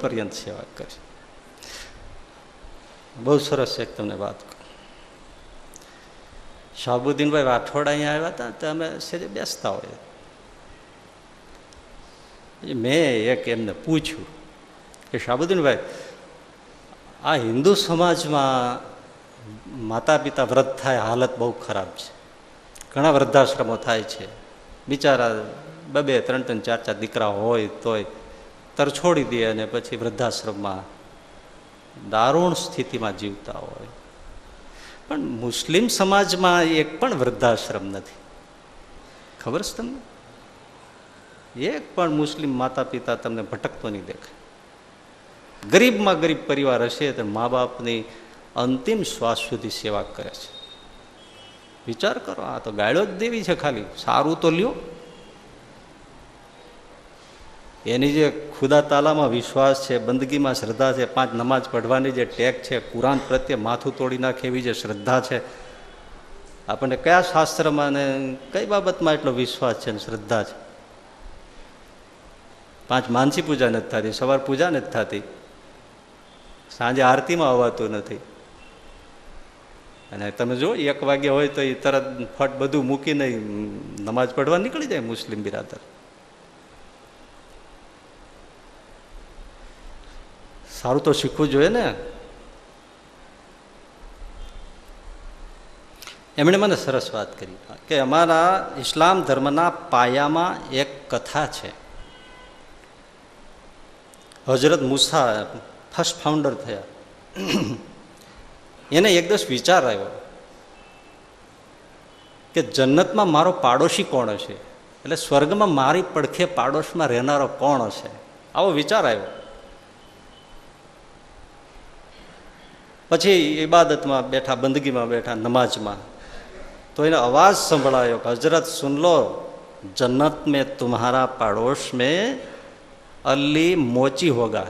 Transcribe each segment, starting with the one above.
પર્યંત સેવા કરી. બહુ સરસ એક તમને વાત કહું. શાહબુદ્દીનભાઈ રાઠોડ અહીંયા આવ્યા હતા તો અમે સેજે બેસતા હોય. મેં એક એમને પૂછ્યું કે શાહબુદ્દીનભાઈ, આ હિન્દુ સમાજમાં માતા પિતા વ્રત થાય હાલત બહુ ખરાબ છે. ઘણા વૃદ્ધાશ્રમો થાય છે. બિચારા 2-2, 3-3, 4-4 દીકરા હોય તોય તરછોડી દે અને પછી વૃદ્ધાશ્રમમાં દારૂણ સ્થિતિમાં જીવતા હોય. પણ મુસ્લિમ સમાજમાં એક પણ વૃદ્ધાશ્રમ નથી. ખબર છે તમને? એક પણ મુસ્લિમ માતા પિતા તમને ભટકતો નહીં દેખાય. ગરીબમાં ગરીબ પરિવાર હશે તો મા બાપની અંતિમ શ્વાસ સુધી સેવા કરે છે. વિચાર કરો, આ તો ગાળો જ દેવી છે. ખાલી સારું તો લ્યો. એની જે ખુદા તાલામાં વિશ્વાસ છે, બંદગીમાં શ્રદ્ધા છે, 5 નમાજ પઢવાની જે ટેક છે, કુરાન પ્રત્યે માથું તોડી નાખે એવી જે શ્રદ્ધા છે, આપણને કયા શાસ્ત્રમાં ને કઈ બાબતમાં એટલો વિશ્વાસ છે ને શ્રદ્ધા છે? 5 માનસી પૂજા નથી થતી, સવાર પૂજા નથી થતી, સાંજે આરતીમાં અવાતું નથી. અને તમે જો 1 વાગે હોય તો એ તરત ફટ બધું મૂકીને નમાજ પઢવા નીકળી જાય મુસ્લિમ બિરાદર. સારું તો શીખવું જોઈએ ને. એમણે મને સરસ વાત કરી કે અમારા ઇસ્લામ ધર્મના પાયામાં એક કથા છે. હજરત મૂસા ફર્સ્ટ ફાઉન્ડર થયા. એને એક દિવસ વિચાર આવ્યો કે જન્નતમાં મારો પાડોશી કોણ હશે, એટલે સ્વર્ગમાં મારી પડખે પાડોશમાં રહેનારો કોણ હશે, આવો વિચાર આવ્યો. પછી ઇબાદતમાં બેઠા, બંદગીમાં બેઠા, નમાજમાં, તો એને અવાજ સંભળાયો કે હજરત સુન લો, જન્નત મેં તુમ્હારા પાડોશ મેં અલી મોચી હોગા.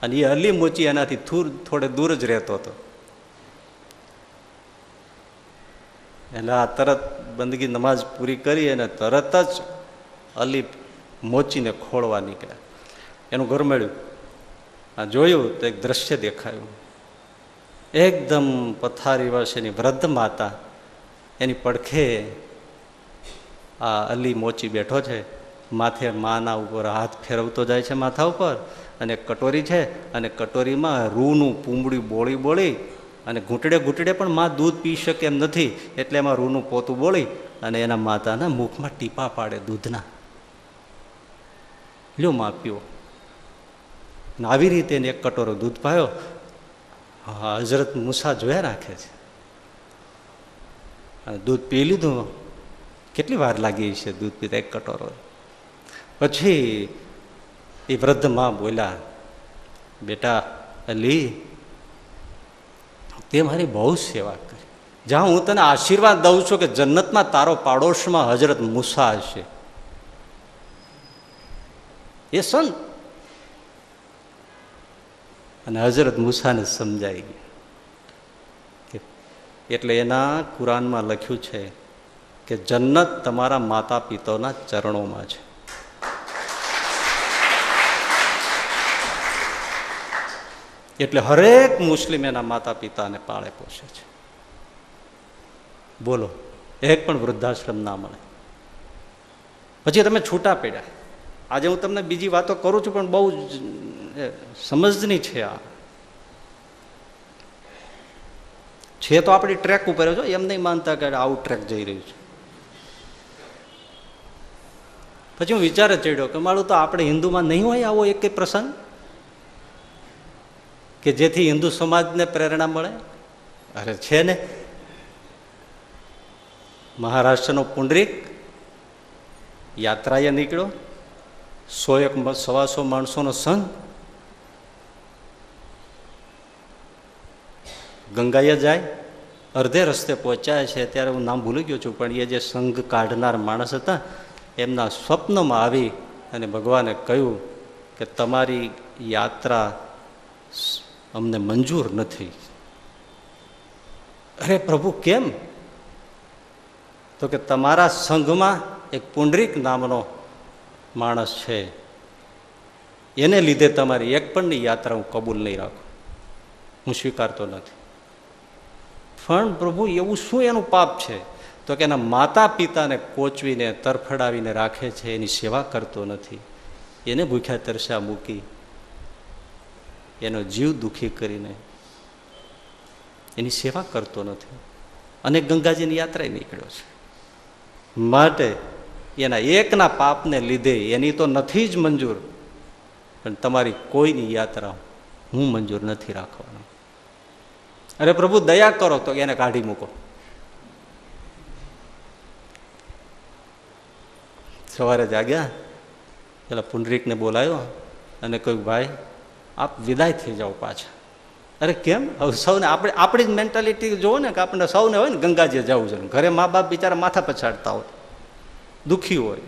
અને એ અલી મોચી એનાથી થોડે દૂર જ રહેતો હતો. એટલે આ તરત બંદગી નમાજ પૂરી કરી અને તરત જ અલી મોચીને ખોળવા નીકળ્યા. એનું ઘર મળ્યું. આ જોયું તો એક દ્રશ્ય દેખાયું. એકદમ પથારી વશેની વૃદ્ધ માતા, એની પડખે આ અલી મોચી બેઠો છે. માથે માના ઉપર હાથ ફેરવતો જાય છે માથા ઉપર, અને કટોરી છે, અને કટોરીમાં રૂનું પૂંબડી બોળી બોળી, અને ઘૂંટડે ઘૂંટડે પણ માં દૂધ પી શકે એમ નથી, એટલે એમાં રૂનું પોતું બોળી અને એના માતાના મુખમાં ટીપા પાડે દૂધના. લ્યો માં પીવો. આવી રીતે એને એક કટોરો દૂધ પાયો. હજરત મૂસા જોયા રાખે છે. દૂધ પી લીધું. કેટલી વાર લાગી છે દૂધ પીતા, એક કટોરો. પછી એ વૃદ્ધ માં બોલ્યા, બેટા અલી, તે મારી બહુ સેવા કરી. જ્યાં હું તને આશીર્વાદ દઉં છું કે જન્નતમાં તારો પાડોશમાં હજરત મૂસા હશે. એ સંત. અને હજરત મૂસાને સમજાઈ ગયું. એટલે એના કુરાનમાં લખ્યું છે કે જન્નત તમારા માતા પિતાના ચરણોમાં છે. એટલે હરેક મુસ્લિમ એના માતા પિતાને પાળે પોષે છે. બોલો, એક પણ વૃદ્ધાશ્રમ ના મળે. પછી તમે છૂટા પડ્યા. આજે હું તમને બીજી વાતો કરું છું પણ બહુ સમજની છે. આ છે તો આપણી ટ્રેક ઉપર છો, એમ નહીં માનતા કે આવું ટ્રેક જઈ રહ્યું છે. પછી હું વિચારે ચડ્યો કે મારું તો આપણે હિન્દુમાં નહીં હોય આવો એક પ્રસંગ કે જેથી હિન્દુ સમાજને પ્રેરણા મળે. અરે છે ને, મહારાષ્ટ્રનો પુંડરીક યાત્રાએ નીકળ્યો, 100-125 માણસોનો સંઘ ગંગાએ જાય. અડધે રસ્તે પહોંચ્યા છે ત્યારે હું નામ ભૂલી ગયો છું, પણ એ જે સંઘ કાઢનાર માણસ હતા એમના સ્વપ્નમાં આવી અને ભગવાને કહ્યું કે તમારી યાત્રા અમને મંજૂર નથી. અરે પ્રભુ, કેમ? તો કે તમારા સંઘમાં એક પુંડરીક નામનો માણસ છે, એને લીધે તમારી એક પણની યાત્રા હું કબૂલ નહીં રાખું, હું સ્વીકારતો નથી. પણ પ્રભુ એવું શું એનું પાપ છે? તો કે એના માતા પિતાને કોચવીને તરફડાવીને રાખે છે, એની સેવા કરતો નથી, એને ભૂખ્યા તરસ્યા મૂકી, એનો જીવ દુઃખી કરીને એની સેવા કરતો નથી, અને ગંગાજીની યાત્રાએ નીકળ્યો છે. માટે એના એકના પાપને લીધે એની તો નથી જ મંજૂર, પણ તમારી કોઈની યાત્રા હું મંજૂર નથી રાખવાનો. અરે પ્રભુ દયા કરો, તો એને કાઢી મૂકો. સવારે જાગ્યા, પેલા પુંડરીકને બોલાયો અને કહ્યું, ભાઈ આપ વિદાય થઈ જાઓ પાછા. અરે કેમ? હવે સૌને આપણી જ મેન્ટાલિટી જોવો ને, કે આપણને સૌને હોય ને ગંગાજીએ જવું છે. ઘરે મા બાપ બિચારા માથા પછાડતા હોય, દુઃખી હોય,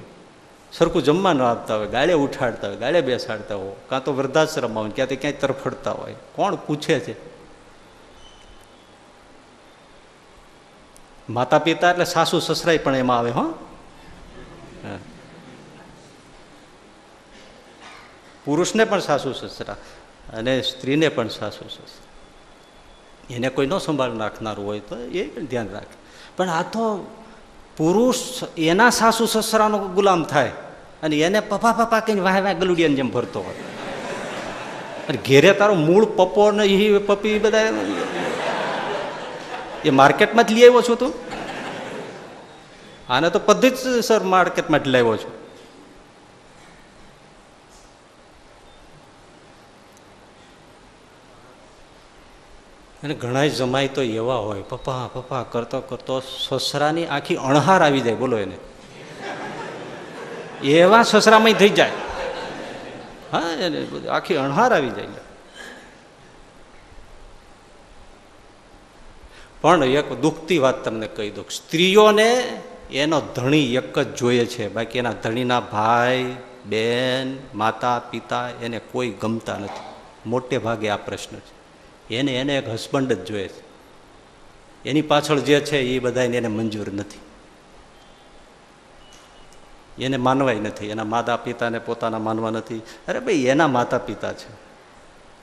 સરખું જમવા ન આપતા હોય, ગાળે ઉઠાડતા હોય, ગાળે બેસાડતા હોય, કાં તો વૃદ્ધાશ્રમમાં હોય, ક્યાંથી ક્યાંય તરફડતા હોય, કોણ પૂછે છે? માતા પિતા એટલે સાસુ સસરાય પણ એમાં આવે. હો, પુરુષને પણ સાસુ સસરા અને સ્ત્રીને પણ સાસુ સસરા, એને કોઈ ન સંભાળ નાખનારું હોય તો એ પણ ધ્યાન રાખે. પણ આ તો પુરુષ એના સાસુ સસરાનો ગુલામ થાય અને એને પપ્પા પપ્પા કહીને વાહ વાહ ગલુડિયાની જેમ ભરતો હોય. અને ઘેરે તારો મૂળ પપ્પો ને એ પપ્પી બધા એ માર્કેટમાં જ લઈ આવ્યો છો તું? આને તો પદ્ધતિ સર માર્કેટમાં જ લાવ્યો છું. અને ઘણા જમાઈ તો એવા હોય, પપ્પા પપ્પા કરતો કરતો સસરાની આખી અણહાર આવી જાય. બોલો, એને એવા સસરામાં થઈ જાય. હા, એને આખી અણહાર આવી જાય. પણ એક દુઃખતી વાત તમને કહી દઉં, સ્ત્રીઓને એનો ધણી એક જ જોઈએ છે, બાકી એના ધણીના ભાઈ બેન માતા પિતા એને કોઈ ગમતા નથી. મોટે ભાગે આ પ્રશ્ન છે. એને એક હસબન્ડ જ જોઈએ છે. એની પાછળ જે છે એ બધાને એને મંજૂર નથી, એને માનવાય નથી. એના માતા પિતાને પોતાના માનવા નથી. અરે ભાઈ, એના માતા પિતા છે.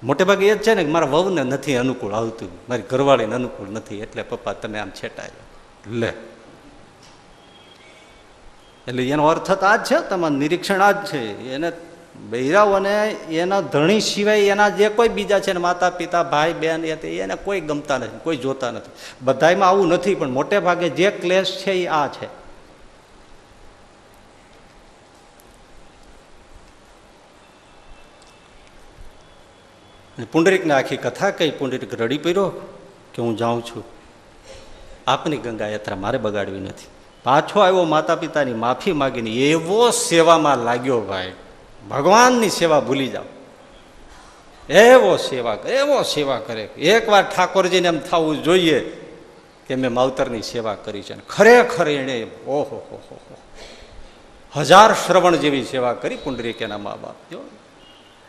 મોટે ભાગે એ જ છે ને, મારા વહુને નથી અનુકૂળ આવતું, મારી ઘરવાળીને અનુકૂળ નથી, એટલે પપ્પા તમે આમ છેટાયો લે. એટલે એનો અર્થ તો આ જ છે, તમારું નિરીક્ષણ આ જ છે. એને બૈરાઓને એના ધણી સિવાય એના જે કોઈ બીજા છે ને માતા પિતા ભાઈ બહેન એને કોઈ ગમતા નથી, કોઈ જોતા નથી. બધાયમાં આવું નથી, પણ મોટે ભાગે જે ક્લેશ છે એ આ છે. પુંડરીકને આખી કથા કહી. પુંડરીક રડી પડ્યો કે હું જાઉં છું, આપની ગંગા યાત્રા મારે બગાડવી નથી. પાછો આવ્યો, માતા પિતાની માફી માગીને એવો સેવામાં લાગ્યો. ભાઈ, ભગવાનની સેવા ભૂલી જાઓ, એવો સેવા કરે. એકવાર ઠાકોરજીને એમ થવું જોઈએ કે મેં માવતરની સેવા કરી છે. ખરેખર એને ઓહો 1000 શ્રવણ જેવી સેવા કરી પુંડરીક એના મા બાપ. જો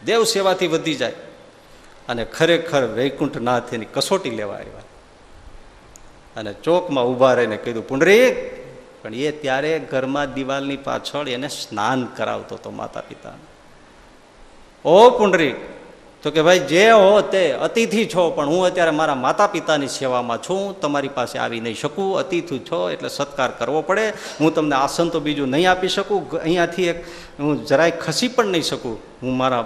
દેવ સેવાથી વધી જાય. અને ખરેખર વૈકુંઠનાથ એની કસોટી લેવા આવ્યા અને ચોકમાં ઊભા રહીને કીધું, પુંડરીક. પણ એ ત્યારે ઘરમાં દિવાલની પાછળ એને સ્નાન કરાવતો હતો માતા પિતાને. ઓ પુંડરીક, તો કે ભાઈ જે હો તે અતિથિ છો, પણ હું અત્યારે મારા માતા પિતાની સેવામાં છું, તમારી પાસે આવી નહીં શકું. અતિથિ છો એટલે સત્કાર કરવો પડે. હું તમને આસન તો બીજું નહીં આપી શકું, અહીંયાથી હું જરાય ખસી પણ નહીં શકું. હું મારા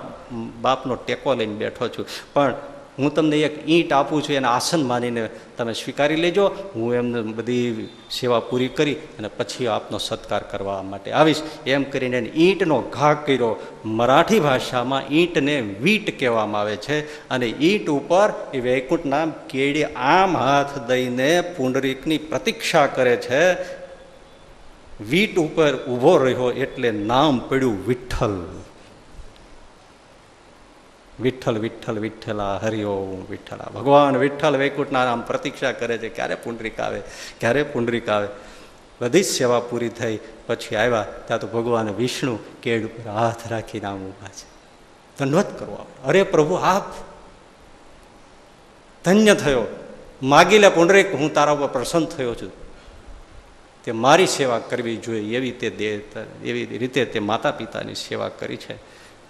બાપનો ટેકો લઈને બેઠો છું, પણ હું તમને એક ઈંટ આપું છું, એને આસન માનીને તમે સ્વીકારી લેજો. હું એમને બધી સેવા પૂરી કરી અને પછી આપનો સત્કાર કરવા માટે આવીશ. એમ કરીને એને ઈંટનો ઘા કર્યો. મરાઠી ભાષામાં ઈંટને વીટ કહેવામાં આવે છે. અને ઈંટ ઉપર એ વૈકુંઠના કેડી આમ હાથ દઈને પુંડરીકની પ્રતીક્ષા કરે છે. વીટ ઉપર ઊભો રહ્યો એટલે નામ પડ્યું વિઠ્ઠલ. વિઠ્ઠલ વિઠ્ઠલ વિઠ્ઠલા હરિઓમ વિઠ્ઠલા. ભગવાન વિઠ્ઠલ વૈકુંઠના નામ પ્રતીક્ષા કરે છે, ક્યારે પુંડરીક આવે, ક્યારે પુંડરીક આવે. બધી જ સેવા પૂરી થઈ. પછી આવ્યા ત્યાં તો ભગવાન વિષ્ણુ કેડ ઉપર હાથ રાખીને આમ ઊભા છે. દંડવત કરવો. અરે પ્રભુ, આપ ધન્ય થયો, માગી લે પુંડરીક, હું તારા ઉપર પ્રસન્ન થયો છું. તે મારી સેવા કરવી જોઈએ એવી રીતે તે માતા પિતાની સેવા કરી છે.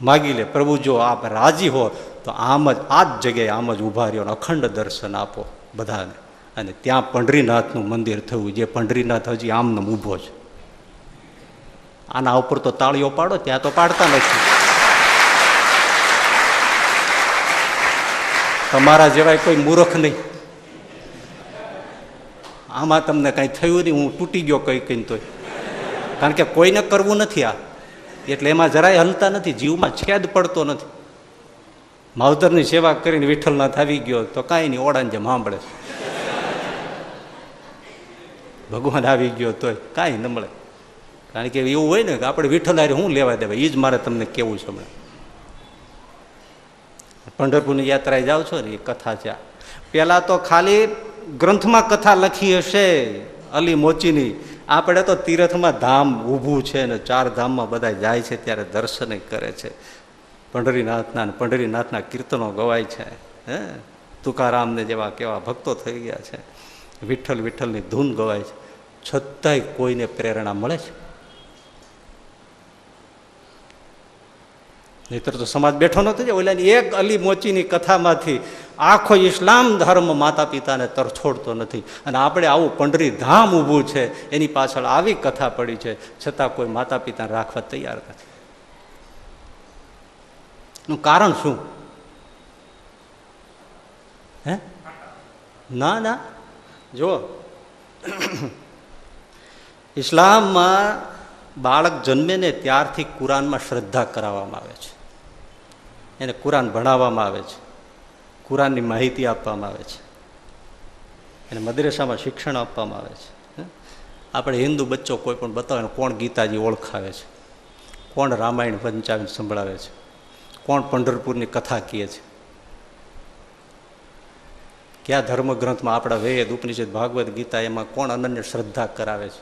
માગી લે, પ્રભુ જો આપ રાજી હો તો આમ જ આ જ જગ્યાએ આમ જ ઊભા રહ્યો, અખંડ દર્શન આપો બધાને. અને ત્યાં પંઢરીનાથનું મંદિર થયું, જે પંઢરીનાથ હજી આમને ઊભો છે. આના ઉપર તો તાળીઓ પાડો, ત્યાં તો પાડતા નથી. તમારા જેવાય કોઈ મૂર્ખ નહીં. આમાં તમને કાંઈ થયું નહીં, હું તૂટી ગયો કઈ કઈ તોય. કારણ કે કોઈને કરવું નથી આ, એટલે એમાં જરાય હલતા નથી, જીવમાં છેદ પડતો નથી. માવતરની સેવા કરીને વિઠ્ઠલનાથ આવી ગયો તો કાંઈ નહીં, ઓળાને જેમ સાંભળે. ભગવાન આવી ગયો તોય કાંઈ ન મળે. કારણ કે એવું હોય ને કે આપણે વિઠ્ઠલ હારે શું લેવા દેવા, એ જ મારે તમને કેવું છે હમણાં. પંઢરપુરની યાત્રાએ જાઓ છો ને, એ કથા છે. પહેલાં તો ખાલી ગ્રંથમાં કથા લખી હશે અલી મોચીની, આપણે તો તીર્થમાં ધામ ઊભું છે ને 4 ધામમાં બધા જાય છે ત્યારે દર્શન કરે છે. પંઢરીનાથના કીર્તનો ગવાય છે. હે તુકારામને જેવા કેવા ભક્તો થઈ ગયા છે. વિઠ્ઠલ વિઠ્ઠલની ધૂન ગવાય છે. છતાંય કોઈને પ્રેરણા મળે છે? નહીતર તો સમાજ બેઠો નથી. ઓલાની એક અલી મોચીની કથામાંથી આખો ઇસ્લામ ધર્મ માતા પિતાને તરછોડતો નથી. અને આપણે આવું પંઢરી ધામ ઊભું છે, એની પાછળ આવી કથા પડી છે, છતાં કોઈ માતા પિતાને રાખવા તૈયાર નથી. નું કારણ શું? હે ના ના, જો ઇસ્લામમાં બાળક જન્મે ને ત્યારથી કુરાનમાં શ્રદ્ધા કરાવવામાં આવે છે, એને કુરાન ભણાવવામાં આવે છે, કુરાનની માહિતી આપવામાં આવે છે, એને મદ્રેસામાં શિક્ષણ આપવામાં આવે છે. આપણે હિન્દુ બચ્ચો કોઈ પણ બતાવે, કોણ ગીતાજી ઓળખાવે છે, કોણ રામાયણ પંચાયત સંભળાવે છે, કોણ પંઢરપુરની કથા કહે છે, કયા ધર્મગ્રંથમાં આપણા વેદ ઉપનિષદ ભાગવત ગીતા એમાં કોણ અનન્ય શ્રદ્ધા કરાવે છે.